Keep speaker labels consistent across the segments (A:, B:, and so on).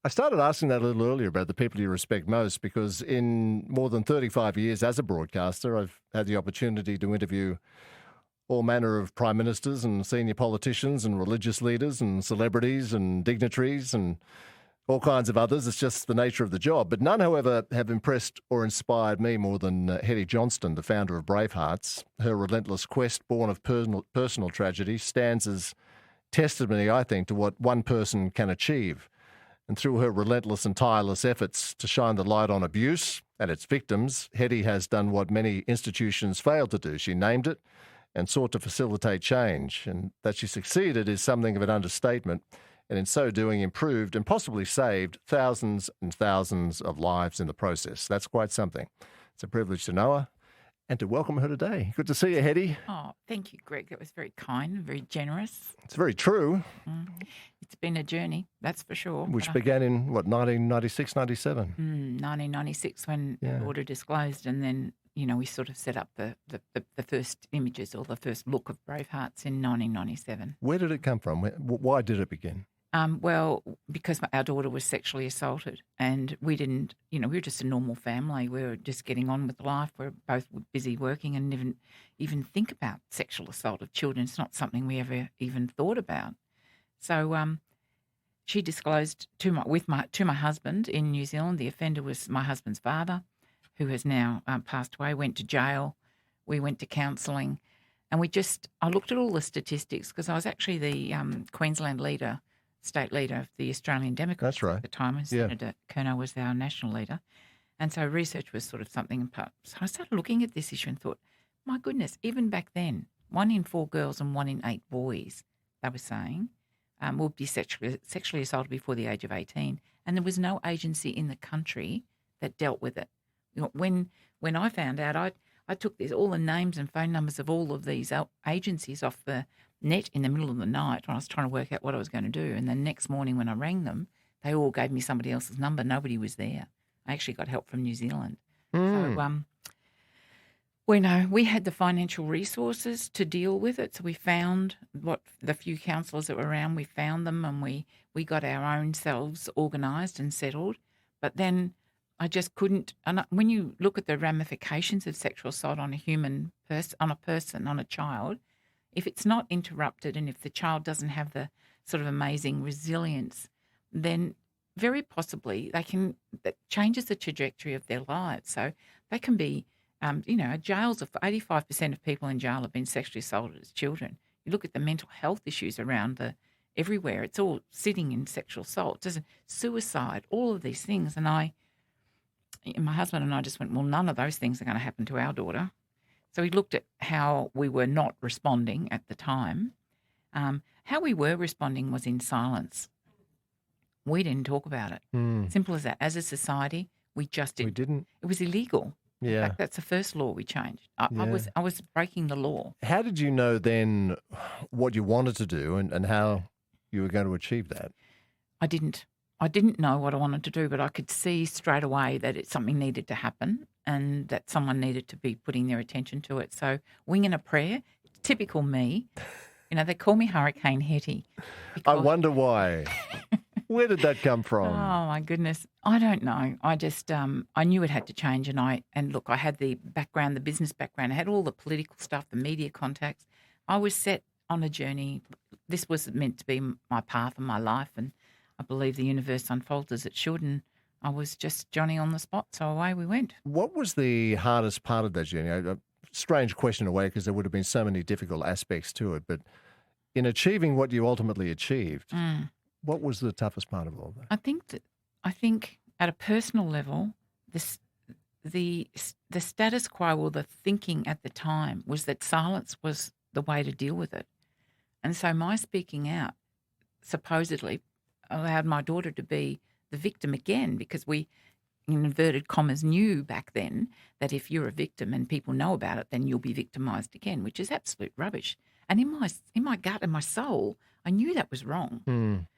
A: I started asking that a little earlier about the people you respect most because in more than 35 years as a broadcaster, I've had the opportunity to interview all manner of prime ministers and senior politicians and religious leaders and celebrities and dignitaries and all kinds of others. It's just the nature of the job. But none, however, have impressed or inspired me more than Hetty Johnston, the founder of Bravehearts. Her relentless quest, born of personal tragedy, stands as testimony, I think, to what one person can achieve. And through her relentless and tireless efforts to shine the light on abuse and its victims, Hetty has done what many institutions failed to do. She named it and sought to facilitate change. And that she succeeded is something of an understatement, and in so doing improved and possibly saved thousands and thousands of lives in the process. That's quite something. It's a privilege to know her and to welcome her today. Good to see you, Hetty.
B: Oh, thank you, Greg. That was very kind, very generous.
A: It's very true.
B: It's been a journey, that's for sure.
A: Which began in, 1996, 97?
B: 1996 when the order disclosed, and then, we sort of set up the first images or the first look of Bravehearts in 1997.
A: Where did it come from? Why did it begin?
B: Well, because our daughter was sexually assaulted, and we didn't, we were just a normal family. We were just getting on with life. We were both busy working and didn't even think about sexual assault of children. It's not something we ever even thought about. So she disclosed to my husband in New Zealand. The offender was my husband's father, who has now passed away, went to jail. We went to counselling, and I looked at all the statistics because I was actually the Queensland state leader of the Australian Democrats.
A: That's right.
B: At the time, and Senator Kerno was our national leader. And so research was sort of something apart. So I started looking at this issue and thought, my goodness, even back then, 1 in 4 girls and 1 in 8 boys, they were saying, will be sexually assaulted before the age of 18. And there was no agency in the country that dealt with it. When I found out, I took all the names and phone numbers of all of these agencies off the net in the middle of the night when I was trying to work out what I was going to do. And the next morning when I rang them, they all gave me somebody else's number. Nobody was there. I actually got help from New Zealand. So we had the financial resources to deal with it. So we found the few counsellors that were around, we found them, and we got our own selves organised and settled. But then I just couldn't. And when you look at the ramifications of sexual assault on a child, if it's not interrupted and if the child doesn't have the sort of amazing resilience, then very possibly that changes the trajectory of their lives. So they can be, jails of 85% of people in jail have been sexually assaulted as children. You look at the mental health issues around everywhere, it's all sitting in sexual assault, suicide, all of these things. And my husband and I just went, well, none of those things are going to happen to our daughter. So we looked at how we were not responding at the time. How we were responding was in silence. We didn't talk about it. Simple as that. As a society, we just didn't. We didn't. It was illegal.
A: Yeah.
B: In fact, that's the first law we changed. I was breaking the law.
A: How did you know then what you wanted to do and how you were going to achieve that?
B: I didn't know what I wanted to do, but I could see straight away that something needed to happen and that someone needed to be putting their attention to it. So winging a prayer, typical me. They call me Hurricane Hetty.
A: I wonder why. Where did that come from?
B: Oh, my goodness. I don't know. I just, I knew it had to change. And look, I had the background, the business background. I had all the political stuff, the media contacts. I was set on a journey. This was meant to be my path and my life. And I believe the universe unfolds as it should, and I was just Johnny on the spot, so away we went.
A: What was the hardest part of that journey? A strange question in a way, because there would have been so many difficult aspects to it, but in achieving what you ultimately achieved, what was the toughest part of all that?
B: I think at a personal level, the status quo or the thinking at the time was that silence was the way to deal with it. And so my speaking out supposedly allowed my daughter to be the victim again, because we, in inverted commas, knew back then that if you're a victim and people know about it, then you'll be victimised again, which is absolute rubbish. And in my gut and my soul, I knew that was wrong.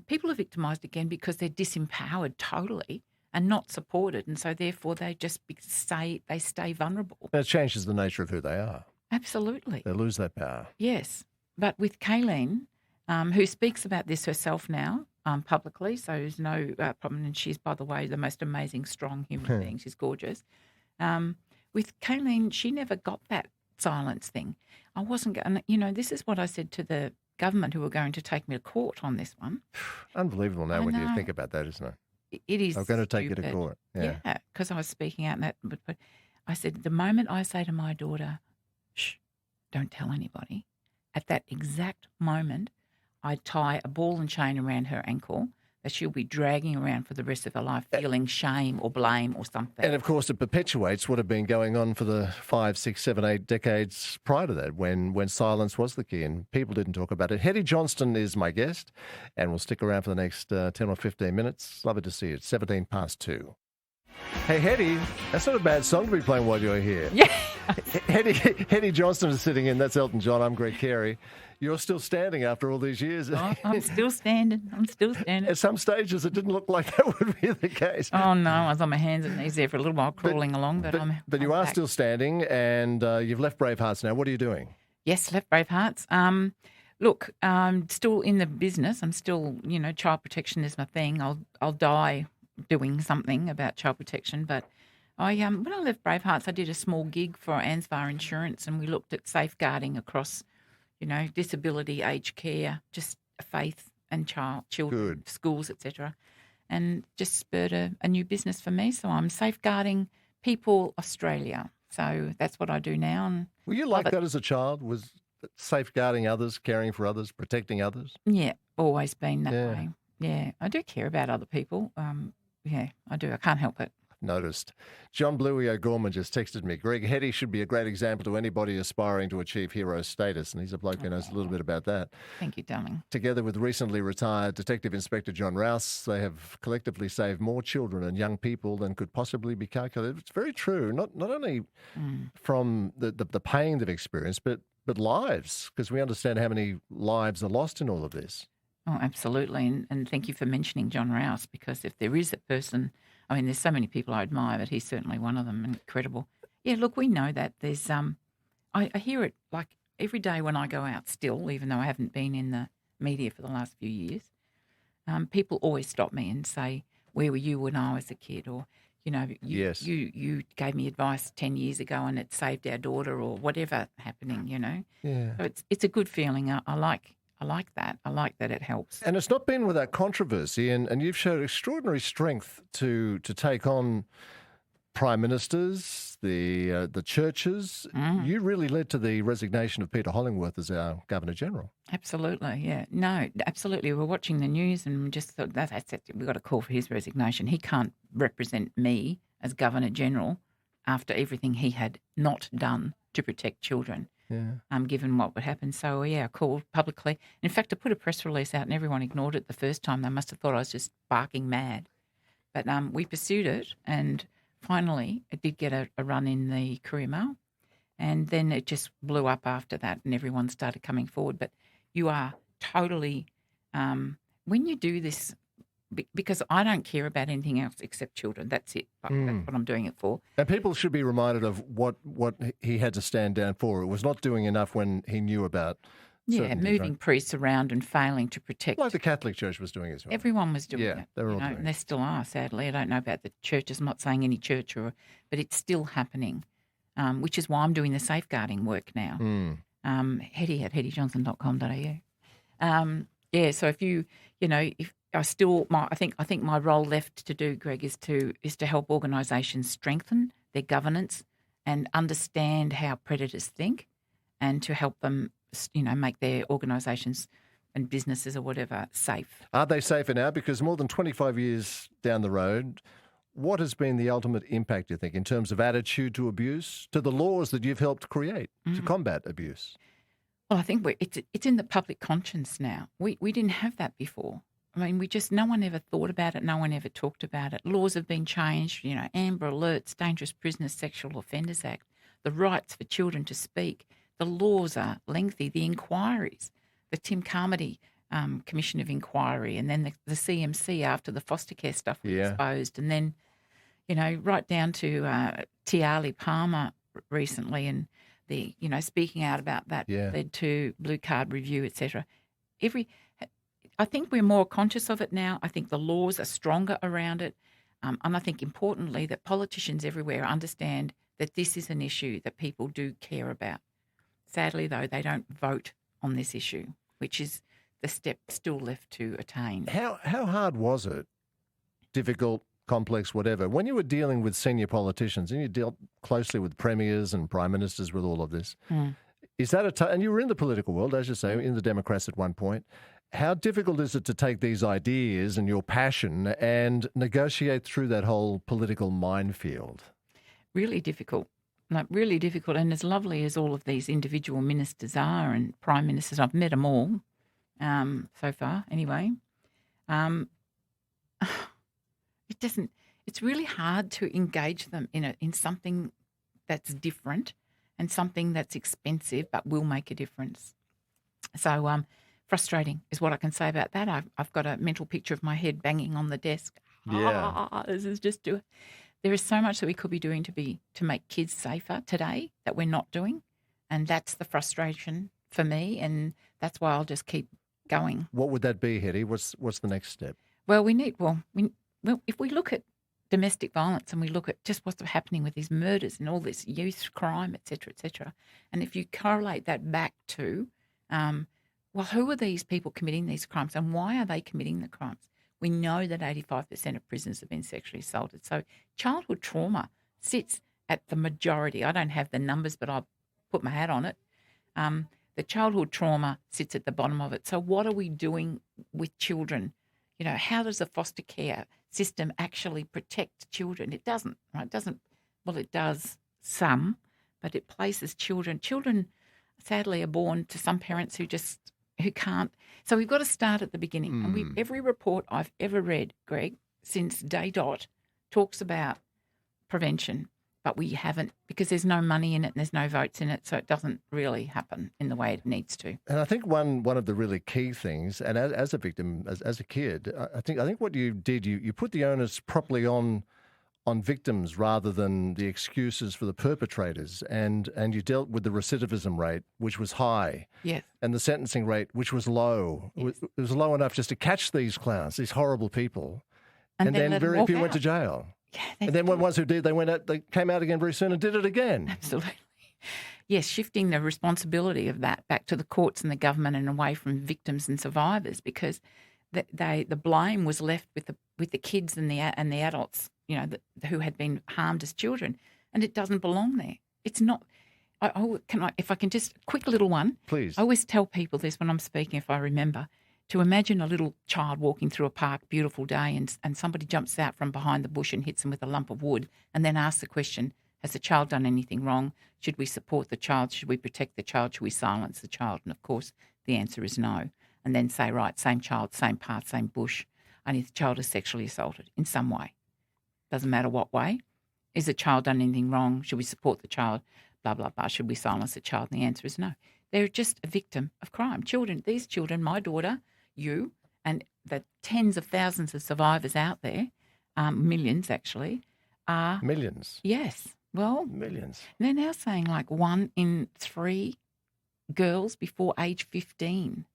B: People are victimised again because they're disempowered totally and not supported, and so therefore they just stay vulnerable.
A: It changes the nature of who they are.
B: Absolutely.
A: They lose that power.
B: Yes. But with Kayleen, who speaks about this herself now, publicly, so there's no problem. And she's, by the way, the most amazing, strong human being. She's gorgeous. With Kayleen, she never got that silence thing. I wasn't going. This is what I said to the government who were going to take me to court on this one.
A: Unbelievable now when you think about that, isn't it?
B: It is.
A: I'm going to take you to court.
B: Yeah, because I was speaking out in that. But I said, the moment I say to my daughter, shh, don't tell anybody, at that exact moment, I tie a ball and chain around her ankle that she'll be dragging around for the rest of her life, feeling shame or blame or something.
A: And, of course, it perpetuates what had been going on for the 5, 6, 7, 8 decades prior to that when silence was the key and people didn't talk about it. Hetty Johnston is my guest, and we'll stick around for the next 10 or 15 minutes. Lovely to see you. It's 17 past 2. Hey, Hetty, that's not a bad song to be playing while you're here.
B: Yeah.
A: Hetty Johnston is sitting in. That's Elton John. I'm Greg Carey. You're still standing after all these years.
B: Oh, I'm still standing.
A: At some stages, it didn't look like that would be the case.
B: Oh, no. I was on my hands and knees there for a little while, crawling along.
A: But you are
B: back.
A: Still standing, and you've left Bravehearts now. What are you doing?
B: Yes, left Bravehearts. Look, I'm still in the business. I'm still, child protection is my thing. I'll die doing something about child protection. But when I left Bravehearts, I did a small gig for ANZVAR Insurance, and we looked at safeguarding across disability, aged care, just faith and children, schools, etc. And just spurred a new business for me. So I'm safeguarding people Australia. So that's what I do now. And
A: were you like that as a child? Was safeguarding others, caring for others, protecting others?
B: Yeah, always been that way. Yeah, I do care about other people. Yeah, I do. I can't help it.
A: Noticed. John Bluey O'Gorman just texted me, Greg, Hetty should be a great example to anybody aspiring to achieve hero status, and he's a bloke who knows a little bit about that.
B: Thank you, darling.
A: Together with recently retired Detective Inspector John Rouse, they have collectively saved more children and young people than could possibly be calculated. It's very true, not only from the pain they've experienced, but lives, because we understand how many lives are lost in all of this.
B: Oh, absolutely. And thank you for mentioning John Rouse, because if there is a person, I mean, there's so many people I admire, but he's certainly one of them. Incredible. Yeah, look, we know that. There's, I hear it like every day when I go out still, even though I haven't been in the media for the last few years. People always stop me and say, where were you when I was a kid? Or, you gave me advice 10 years ago and it saved our daughter, or whatever happening,
A: Yeah.
B: So it's a good feeling. I like that. I like that it helps.
A: And it's not been without controversy, and you've showed extraordinary strength to take on prime ministers, the churches. You really led to the resignation of Peter Hollingworth as our Governor-General.
B: Absolutely, yeah. No, absolutely. We're watching the news and just thought, that's it. We've got to call for his resignation. He can't represent me as Governor-General after everything he had not done to protect children.
A: Yeah.
B: Given what would happen. So, I called publicly. In fact, I put a press release out and everyone ignored it the first time. They must have thought I was just barking mad. But we pursued it, and finally it did get a run in the Courier Mail, and then it just blew up after that and everyone started coming forward. But you are totally, when you do this, because I don't care about anything else except children. That's it. That's what I'm doing it for.
A: And people should be reminded of what he had to stand down for. It was not doing enough when he knew about
B: moving priests around and failing to protect.
A: Like the Catholic Church was doing as well.
B: Everyone was doing it.
A: They were all doing
B: and they still are, sadly. I don't know about the churches. I'm not saying any church, but it's still happening, which is why I'm doing the safeguarding work now. Hetty at hettyjohnson.com.au. So if if I think my role left to do, Greg, is to help organisations strengthen their governance and understand how predators think, and to help them, make their organisations and businesses or whatever safe.
A: Are they safer now? Because more than 25 years down the road, what has been the ultimate impact, you think, in terms of attitude to abuse, to the laws that you've helped create to combat abuse?
B: Well, I think it's in the public conscience now. We didn't have that before. I mean, no one ever thought about it. No one ever talked about it. Laws have been changed, Amber Alerts, Dangerous Prisoners, Sexual Offenders Act, the rights for children to speak. The laws are lengthy. The inquiries, the Tim Carmody Commission of Inquiry, and then the CMC after the foster care stuff was exposed, and then, right down to Tiali Palmer recently, and the, speaking out about that led to blue card review, etc. I think we're more conscious of it now. I think the laws are stronger around it. And I think importantly that politicians everywhere understand that this is an issue that people do care about. Sadly, though, they don't vote on this issue, which is the step still left to attain.
A: How hard was it? Difficult, complex, whatever. When you were dealing with senior politicians and you dealt closely with premiers and prime ministers with all of this, is that and you were in the political world, as you say, in the Democrats at one point. How difficult is it to take these ideas and your passion and negotiate through that whole political minefield? Really difficult.
B: Really difficult. And as lovely as all of these individual ministers are and prime ministers, I've met them all so far anyway. It's really hard to engage them in something that's different and something that's expensive but will make a difference. So frustrating is what I can say about that. I've got a mental picture of my head banging on the desk.
A: Yeah.
B: This is just there is so much that we could be doing to make kids safer today that we're not doing, and that's the frustration for me, and that's why I'll just keep going.
A: What would that be, Hetty? What's the next step?
B: Well, if we look at domestic violence and we look at just what's happening with these murders and all this youth crime, et cetera, and if you correlate that back to, who are these people committing these crimes and why are they committing the crimes? We know that 85% of prisoners have been sexually assaulted. So childhood trauma sits at the majority. I don't have the numbers, but I'll put my hat on it. The childhood trauma sits at the bottom of it. So what are we doing with children? How does the foster care system actually protect children? It doesn't, right? It does some, but it places children. Children, sadly, are born to some parents who can't. So we've got to start at the beginning. And every report I've ever read, Greg, since day dot, talks about prevention, but we haven't, because there's no money in it and there's no votes in it, so it doesn't really happen in the way it needs to.
A: And I think one of the really key things, and as a victim, as a kid, I think what you did, you put the onus properly on victims rather than the excuses for the perpetrators, and you dealt with the recidivism rate, which was high,
B: yes,
A: and the sentencing rate, which was low.
B: Yes.
A: It was low enough just to catch these clowns, these horrible people,
B: and then
A: very few went to jail.
B: Yeah,
A: and then ones who did, they came out again very soon and did it again.
B: Absolutely. Yes, shifting the responsibility of that back to the courts and the government and away from victims and survivors, because the blame was left with the kids and the adults, who had been harmed as children, and it doesn't belong there. It's not. If I can just quick little one,
A: please.
B: I always tell people this when I'm speaking, if I remember, to imagine a little child walking through a park, beautiful day, and somebody jumps out from behind the bush and hits them with a lump of wood, and then asks the question, has the child done anything wrong? Should we support the child? Should we protect the child? Should we silence the child? And of course, the answer is no. And then say, right, same child, same path, same bush, only the child is sexually assaulted in some way. Doesn't matter what way. Is the child done anything wrong? Should we support the child? Blah, blah, blah. Should we silence the child? And the answer is no. They're just a victim of crime. These children, my daughter, you, and the tens of thousands of survivors out there, millions actually, are...
A: Millions?
B: Yes. Well...
A: Millions.
B: They're now saying 1 in 3 girls before age 15.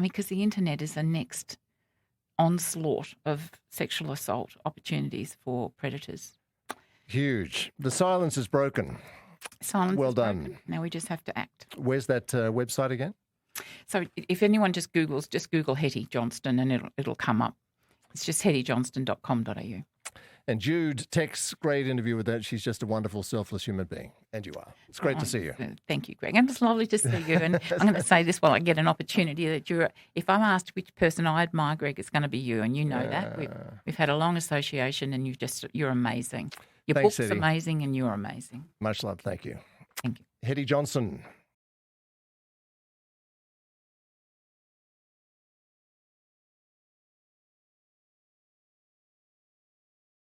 B: Because the internet is the next onslaught of sexual assault opportunities for predators.
A: Huge. The silence is broken. Well done.
B: Broken. Now we just have to act.
A: Where's that website again?
B: So if anyone just Google Hetty Johnston and it'll come up. It's just hettyjohnston.com.au.
A: And Jude texts, great interview with that. She's just a wonderful, selfless human being. And you are. It's great to see you.
B: Thank you, Greg. And it's lovely to see you. And I'm going to say this while I get an opportunity, that if I'm asked which person I admire, Greg, it's going to be you. And you know that. We've had a long association and you're amazing. Your book's amazing and you're amazing.
A: Much love. Thank you.
B: Thank you.
A: Hetty Johnston.